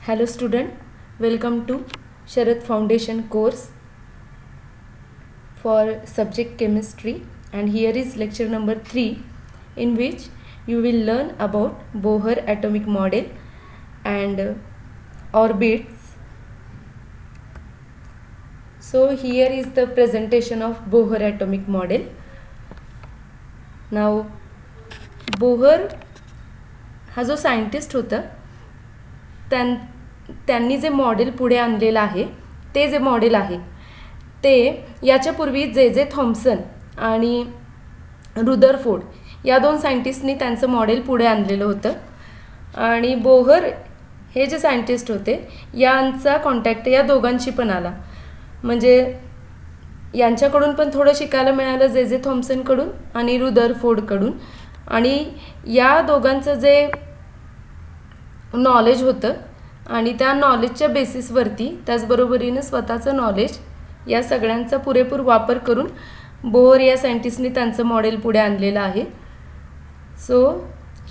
Hello student, welcome to Sharad Foundation course for subject chemistry, and here is lecture number 3 in which you will learn about Bohr atomic model and orbits. So here is the presentation of Bohr atomic model. Now Bohr हा जो scientist होता त्यांनी जे model पुढे आणलेलं आहे ते जे मॉडेल आहे ते याच्यापूर्वी जे थॉम्सन आणि रुदरफोर्ड या दोन सायंटिस्टनी त्यांचं मॉडेल पुढे आणलेलं होतं. आणि बोहर हे जे सायंटिस्ट होते यांचा कॉन्टॅक्ट या दोघांशी पण आला, म्हणजे यांच्याकडून पण थोडं शिकायला मिळालं जे थॉम्सनकडून आणि रुदरफोर्डकडून. आणि या दोघांचं जे नॉलेज होतं आणि त्या नॉलेजच्या बेसिसवरती त्याचबरोबरीनं स्वतःचं नॉलेज या सगळ्यांचा पुरेपूर वापर करून बोहर या सायंटिस्टनी त्यांचं मॉडेल पुढे आणलेलं आहे. So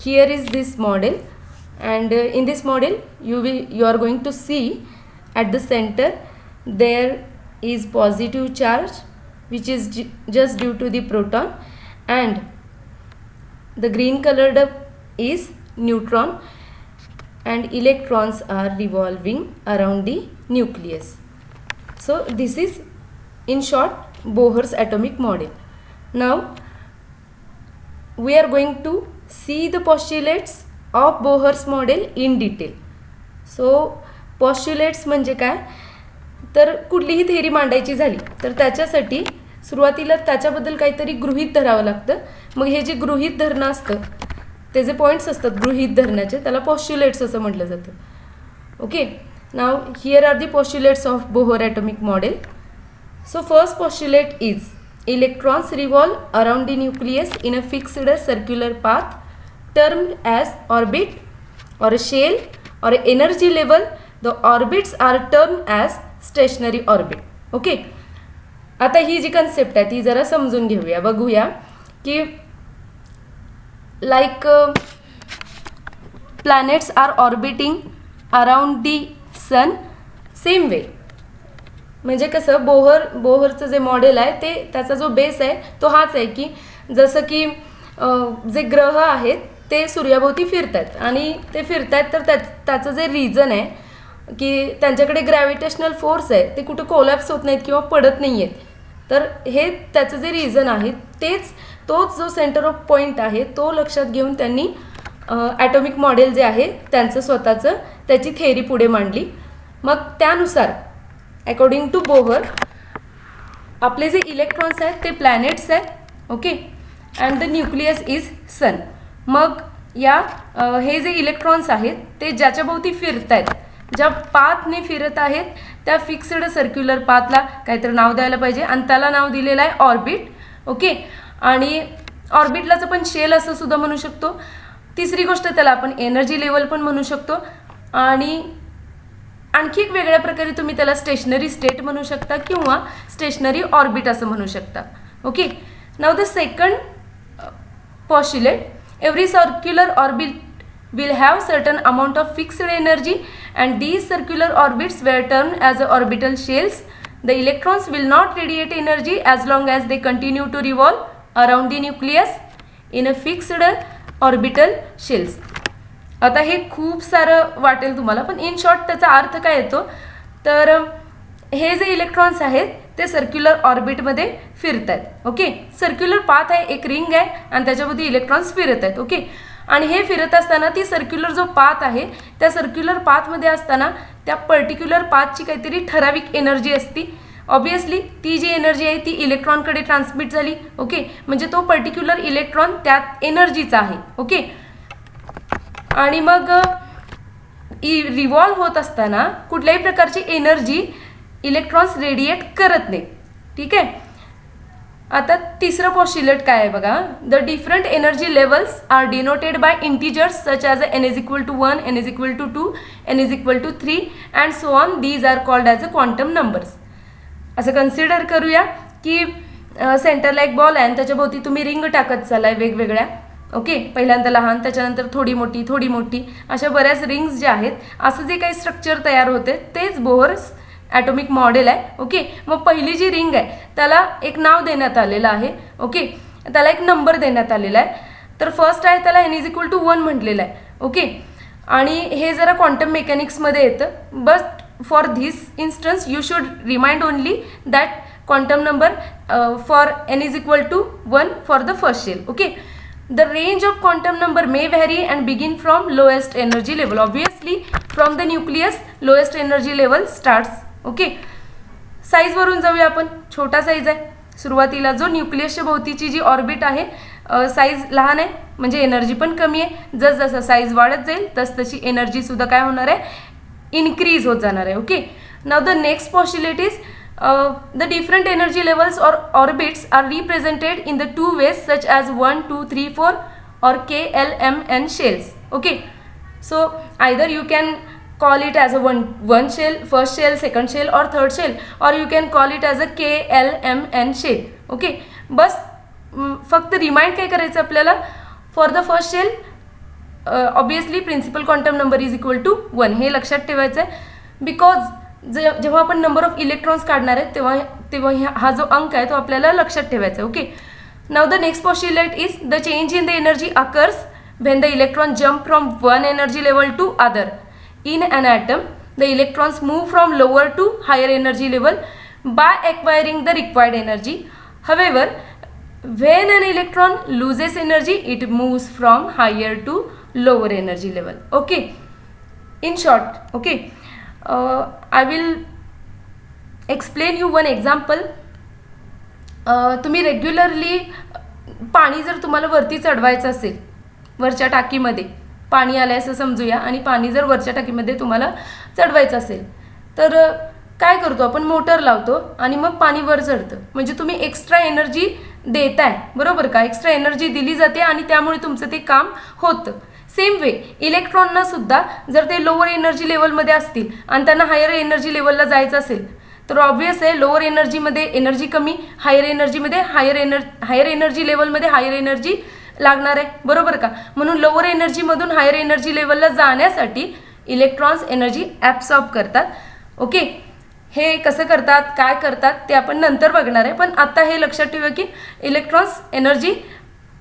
here is this model, and in this model you are going to see at the centre there is positive charge which is just due to the proton, and the green colored is neutron, and electrons are revolving around the nucleus. So this is in short Bohr's atomic model. Now we are going to see the postulates of Bohr's model in detail. So postulates म्हणजे काय, तर कुठलीही theory मांडायची झाली तर त्याच्यासाठी सुरुवातीला त्याच्याबद्दल काहीतरी गृहीत धरावं लागतं. मग हे जे गृहीत धरणं असतं ते जे पॉईंट्स असतात गृहीत धरण्याचे त्याला पॉस्ट्युलेट्स असं म्हटलं जातं. Okay, now here are the postulates of Bohr atomic model. So first postulate is electrons revolve around the nucleus in a fixed circular path termed as orbit or a shell or a energy level. The orbits are termed as stationary orbit. Okay, आता ही जी concept आहे ती जरा समजून घेऊया, बघूया की like planets are orbiting around the sun same way. म्हणजे कसं बोहरचं जे मॉडेल आहे ते त्याचा जो बेस आहे तो हाच आहे की जसं की जे ग्रह आहेत ते सूर्याभोवती फिरत आहेत आणि ते फिरत आहेत तर त्याचं जे रिझन आहे की त्यांच्याकडे ग्रॅव्हिटेशनल फोर्स आहे ते कुठं कोलॅप्स होत नाहीत किंवा पडत नाही आहेत. तर हे त्याचं जे रिझन आहे तोच जो सेंटर ऑफ पॉईंट आहे तो लक्षात घेऊन त्यांनी ॲटॉमिक मॉडेल जे आहे त्यांचं स्वतःचं त्याची थेअरी पुढे मांडली. मग त्यानुसार अकॉर्डिंग टू बोहर आपले जे इलेक्ट्रॉन्स आहेत ते प्लॅनेट्स आहेत. Okay, and the nucleus is sun. मग या हे जे इलेक्ट्रॉन्स आहेत ते ज्याच्याभोवती फिरत आहेत, ज्या पाथने फिरत आहेत त्या फिक्स्ड सर्क्युलर पाथला काहीतरी नाव द्यायला पाहिजे आणि त्याला नाव दिलेलं आहे ऑर्बिट. ओके, आणि ऑर्बिटलाच आपण शेल असं सुद्धा म्हणू शकतो. तिसरी गोष्ट त्याला आपण एनर्जी लेवल पण म्हणू शकतो आणि आणखी एक वेगळ्या प्रकारे तुम्ही त्याला स्टेशनरी स्टेट म्हणू शकता किंवा स्टेशनरी ऑर्बिट असं म्हणू शकता. Okay, now the second postulate, every circular orbit will have certain amount of fixed energy and these circular orbits were termed as orbital shells. The electrons will not radiate energy as long as they continue to revolve around the nucleus in a fixed orbital shells. आता हे खूप सारं वाटेल तुम्हाला, पण in short त्याचा अर्थ काय येतो तर हे जे इलेक्ट्रॉन्स आहेत ते सर्क्युलर ऑर्बिटमध्ये फिरत आहेत. ओके, सर्क्युलर पाथ आहे, एक रिंग आहे आणि त्याच्यामध्ये इलेक्ट्रॉन्स फिरत आहेत. ओके, आणि हे फिरत असताना ती सर्क्युलर जो पाथ आहे त्या सर्क्युलर पाथमध्ये असताना त्या पर्टिक्युलर पाथची काहीतरी ठराविक एनर्जी असती. ऑब्वियसली ती जी एनर्जी आहे ती इलेक्ट्रॉनकडे ट्रान्समिट झाली. ओके, म्हणजे तो पर्टिक्युलर इलेक्ट्रॉन त्यात एनर्जीचा आहे. ओके, आणि मग रिव्हॉल्व होत असताना कुठल्याही प्रकारची एनर्जी इलेक्ट्रॉन्स रेडिएट करत नाही. ठीक आहे, आता तिसरं पॉस्ट्युलेट काय आहे बघा, the different energy levels are denoted by integers such as n is equal to 1, n is equal to 2, n is equal to 3 and so on. These are called as a quantum numbers. असं consider करूया की सेंटरला एक ball आहे आणि त्याच्याभोवती तुम्ही ring टाकत चाललाय वेगवेगळ्या. ओके, पहिल्यांदा लहान, त्याच्यानंतर थोडी मोठी अशा बऱ्याच रिंग्स ज्या आहेत, असं जे काही स्ट्रक्चर तयार होते तेच बोहर्स ॲटॉमिक मॉडेल आहे. ओके, मग पहिली जी रिंग आहे त्याला एक नाव देण्यात आलेलं आहे. ओके, त्याला एक नंबर देण्यात आलेला आहे. तर फर्स्ट आहे त्याला n=1 म्हटलेलं आहे. ओके, आणि हे जरा क्वांटम मेकॅनिक्समध्ये येतं. But for this instance you should remind only that quantum number for n=1 for the first shell. Okay, the range of quantum number may vary and begin from lowest energy level. Obviously from the nucleus lowest energy level starts. Okay, size वरून जाऊया आपण. छोटा size आहे सुरुवातीला. जो न्यूक्लियसच्या भोवतीची जी orbit आहे size लहान आहे, म्हणजे एनर्जी पण कमी आहे. जसं साईज वाढत जाईल तशी एनर्जी सुद्धा काय होणार आहे, इनक्रीज होत जाणार आहे. Okay, now the next postulate is the different energy levels or orbits are represented in the two ways such as 1, 2, 3, 4 or K, L, M, N shells. Okay, so either you can call it as a one shell, first shell, second shell or third shell, or you can call it as a K, L, M, N shell. Okay, बस फक्त remind काय करायचं आपल्याला, for the first shell obviously principal quantum number is equal to 1 हे लक्षात ठेवायचं आहे. Because जेव्हा आपण नंबर ऑफ इलेक्ट्रॉन्स काढणार आहेत तेव्हा हा जो अंक आहे तो आपल्याला लक्षात ठेवायचा आहे. Okay, now the next postulate is the change in the energy occurs when the electron jump from one energy level to other in an atom. The electrons move from lower to higher energy level by acquiring the required energy. However when an electron loses energy it moves from higher to lower energy level. Okay, in short, okay, I will explain you one example. तुम्ही regularly पाणी जर तुम्हाला वरती चढवायचं असेल, वरच्या टाकीमध्ये पाणी आलं असं समजूया, आणि पाणी जर वरच्या टाकीमध्ये तुम्हाला चढवायचं असेल तर काय करतो आपण, मोटर लावतो आणि मग पाणी वर चढतं. म्हणजे तुम्ही एक्स्ट्रा एनर्जी देताय, बरोबर का, एक्स्ट्रा एनर्जी दिली जाते आणि त्यामुळे तुमचं ते काम होतं. सेम वे इलेक्ट्रॉनना सुद्धा जर ते लोअर एनर्जी लेवलमध्ये असतील आणि त्यांना हायर एनर्जी लेवलला जायचं असेल तर ऑब्वियस आहे लोअर एनर्जीमध्ये एनर्जी कमी, हायर एनर्जीमध्ये हायर एनर्जी लेवलमध्ये हायर एनर्जी लागणार आहे, बरोबर का. म्हणून लोअर एनर्जीमधून हायर एनर्जी लेवलला जाण्यासाठी इलेक्ट्रॉन्स एनर्जी ॲब्सॉर्ब करतात. ओके, हे कसं करतात, काय करतात ते आपण नंतर बघणार आहे. पण आत्ता हे लक्षात ठेवा की इलेक्ट्रॉन्स एनर्जी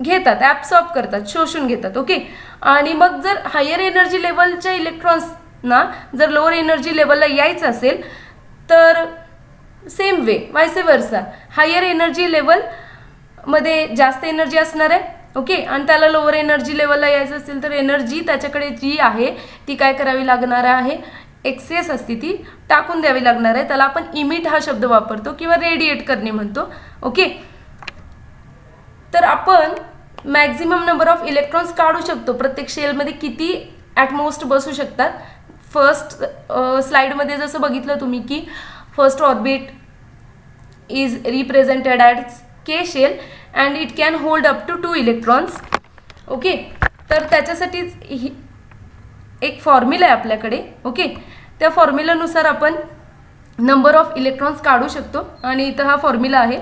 घेतात, ॲब्सॉर्ब करतात, शोषून घेतात. ओके, आणि मग जर हायर एनर्जी लेवलच्या इलेक्ट्रॉन्सना जर लोअर एनर्जी लेवलला यायचं असेल तर सेम वे वायसे वर्सा हायर एनर्जी लेवलमध्ये जास्त एनर्जी असणार आहे. ओके, आणि त्याला लोअर एनर्जी लेवलला यायचं असेल तर एनर्जी त्याच्याकडे जी आहे ती काय करावी लागणार आहे, एक्सेस असते ती टाकून द्यावी लागणार आहे. त्याला आपण इमिट हा शब्द वापरतो किंवा रेडिएट करणे म्हणतो. ओके, तर आपण मॅक्झिमम नंबर ऑफ इलेक्ट्रॉन्स काढू शकतो. प्रत्येक शेलमध्ये किती ॲटमोस्ट बसू शकतात. फर्स्ट स्लाइडमध्ये जसं बघितलं तुम्ही की first orbit is represented as K shell and it can hold up to 2 electrons. Okay, तर त्याच्यासाठीच एक फॉर्म्युला आहे आपल्याकडे. ओके, त्या फॉर्म्युलानुसार आपण नंबर ऑफ इलेक्ट्रॉन्स काढू शकतो आणि इथं हा फॉर्म्युला आहे.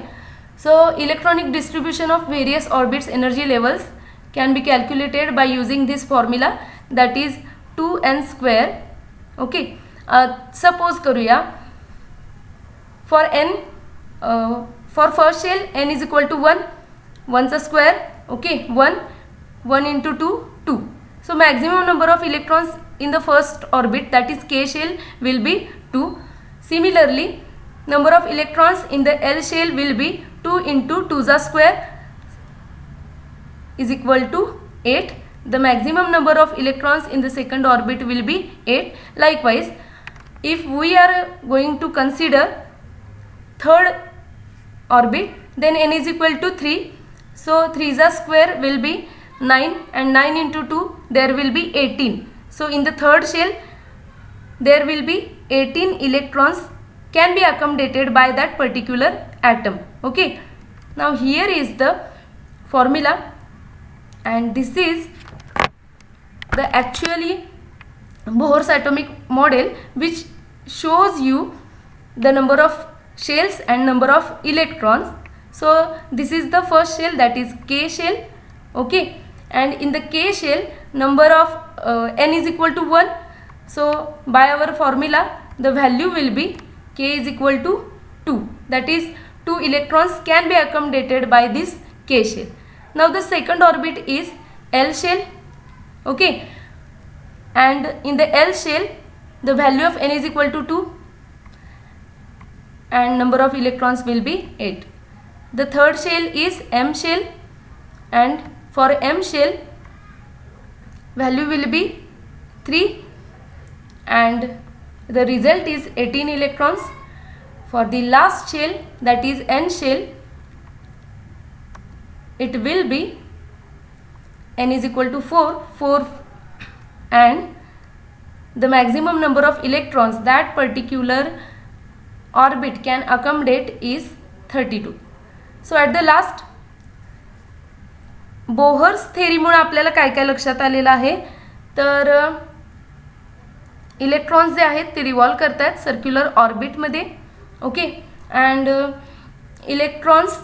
So electronic distribution of various orbits energy levels can be calculated by using this formula that is 2n². Okay, suppose करूया for n for first shell n is equal to 1, 1चा square. Okay, 1 into 2, 2. So maximum number of electrons in the first orbit, that is K shell, will be 2. Similarly, number of electrons in the L shell will be 2 into 2's square is equal to 8. The maximum number of electrons in the second orbit will be 8. Likewise, if we are going to consider third orbit, then n is equal to 3. So 3's square will be 9 and 9 into 2 there will be 18. So in the third shell there will be 18 electrons can be accommodated by that particular atom. Okay, now here is the formula and this is the actually Bohr's atomic model which shows you the number of shells and number of electrons. So this is the first shell, that is K shell. Okay, and in the K shell number of n is equal to 1. So by our formula the value will be K is equal to 2, that is 2 electrons can be accommodated by this K shell. Now the second orbit is L shell, okay, and in the L shell the value of n is equal to 2 and number of electrons will be 8. The third shell is M shell, and for M shell value will be 3 and the result is 18 electrons. For the last shell, that is N shell, it will be n is equal to 4 and the maximum number of electrons that particular orbit can accommodate is 32. So at the last, Bohr's थेरीमुळे आपल्याला काय काय लक्षात आलेलं आहे, तर electrons जे आहेत ते रिव्हॉल्व करतात सर्क्युलर ऑर्बिटमध्ये, okay, and electrons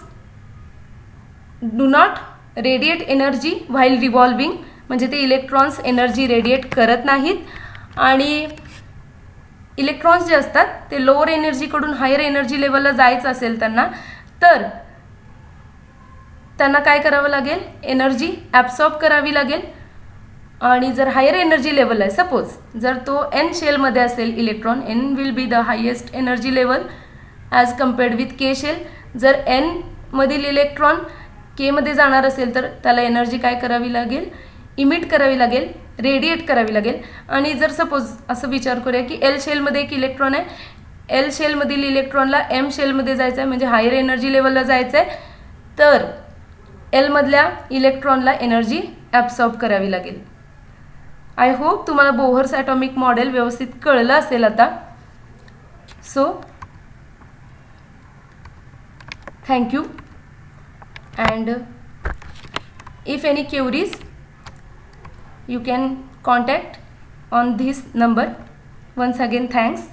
do not radiate energy while revolving, म्हणजे ते इलेक्ट्रॉन्स एनर्जी रेडिएट करत नाहीत, आणि इलेक्ट्रॉन्स जे असतात ते लोअर एनर्जीकडून हायर एनर्जी लेवलला जायचं असेल त्यांना काय करावं लागेल, एनर्जी ॲब्सॉर्ब करावी लागेल. आणि जर हायर एनर्जी लेवल आहे, सपोज जर तो एन शेलमध्ये असेल electron, N will be the highest energy level as compared with K shell. जर एन मधील इलेक्ट्रॉन केमध्ये जाणार असेल तर त्याला एनर्जी काय करावी लागेल, इमिट करावी लागेल, रेडिएट करावी लागेल. आणि जर सपोज असं विचार करूया की एल शेलमध्ये एक इलेक्ट्रॉन आहे, एल शेलमधील इलेक्ट्रॉनला एम शेलमध्ये जायचं आहे, म्हणजे हायर एनर्जी लेवलला जायचं आहे, तर एलमधल्या इलेक्ट्रॉनला एनर्जी ॲब्सॉर्ब करावी लागेल. आय होप तुम्हाला बोहर्स ॲटॉमिक मॉडेल व्यवस्थित कळलं असेल आता. So thank you, and if any queries you can contact on this number. Once again, thanks.